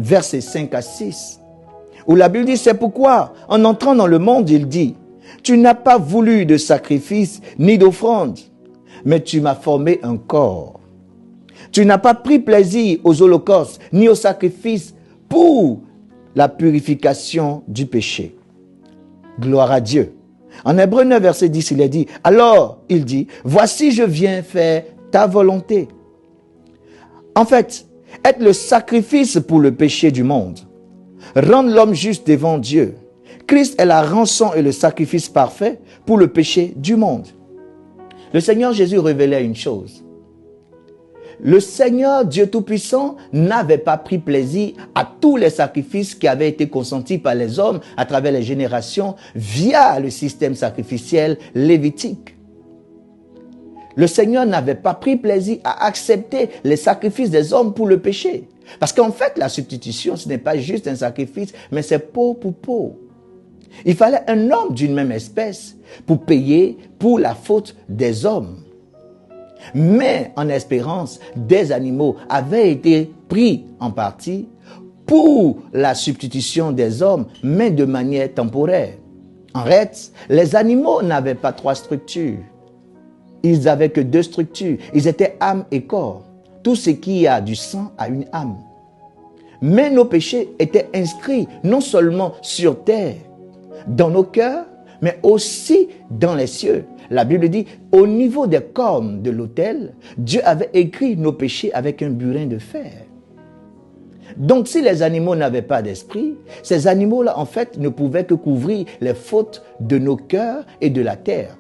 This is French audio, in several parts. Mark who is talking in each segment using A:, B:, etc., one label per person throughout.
A: versets 5 à 6, où la Bible dit, c'est pourquoi, en entrant dans le monde, il dit, tu n'as pas voulu de sacrifice ni d'offrande, mais tu m'as formé un corps. Tu n'as pas pris plaisir aux holocaustes ni aux sacrifices pour la purification du péché. Gloire à Dieu. En Hébreux 9, verset 10, il est dit, alors, il dit, voici je viens faire ta volonté. En fait, être le sacrifice pour le péché du monde, rendre l'homme juste devant Dieu. Christ est la rançon et le sacrifice parfait pour le péché du monde. Le Seigneur Jésus révélait une chose. Le Seigneur Dieu Tout-Puissant n'avait pas pris plaisir à tous les sacrifices qui avaient été consentis par les hommes à travers les générations via le système sacrificiel lévitique. Le Seigneur n'avait pas pris plaisir à accepter les sacrifices des hommes pour le péché. Parce qu'en fait, la substitution, ce n'est pas juste un sacrifice, mais c'est peau pour peau. Il fallait un homme d'une même espèce pour payer pour la faute des hommes. Mais en espérance, des animaux avaient été pris en partie pour la substitution des hommes, mais de manière temporaire. En fait, les animaux n'avaient pas 3 structures. Ils n'avaient que 2 structures. Ils étaient âme et corps. Tout ce qui a du sang a une âme. Mais nos péchés étaient inscrits non seulement sur terre, dans nos cœurs, mais aussi dans les cieux. La Bible dit, au niveau des cornes de l'autel, Dieu avait écrit nos péchés avec un burin de fer. Donc, si les animaux n'avaient pas d'esprit, ces animaux-là, en fait, ne pouvaient que couvrir les fautes de nos cœurs et de la terre.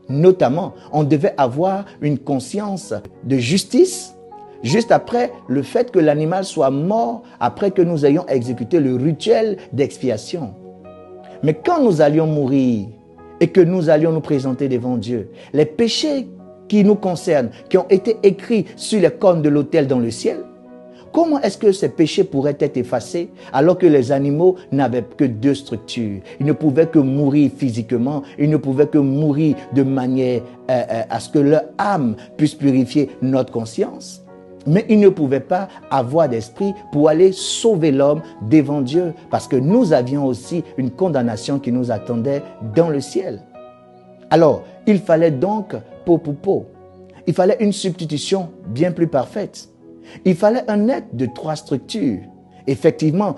A: Notamment, on devait avoir une conscience de justice juste après le fait que l'animal soit mort, après que nous ayons exécuté le rituel d'expiation. Mais quand nous allions mourir et que nous allions nous présenter devant Dieu, les péchés qui nous concernent, qui ont été écrits sur les cornes de l'autel dans le ciel, comment est-ce que ces péchés pourraient être effacés alors que les animaux n'avaient que 2 structures? Ils ne pouvaient que mourir physiquement, ils ne pouvaient que mourir de manière à ce que leur âme puisse purifier notre conscience. Mais ils ne pouvaient pas avoir d'esprit pour aller sauver l'homme devant Dieu, parce que nous avions aussi une condamnation qui nous attendait dans le ciel. Alors, il fallait donc peau pour peau. Il fallait une substitution bien plus parfaite. Il fallait un être de 3 structures. Effectivement,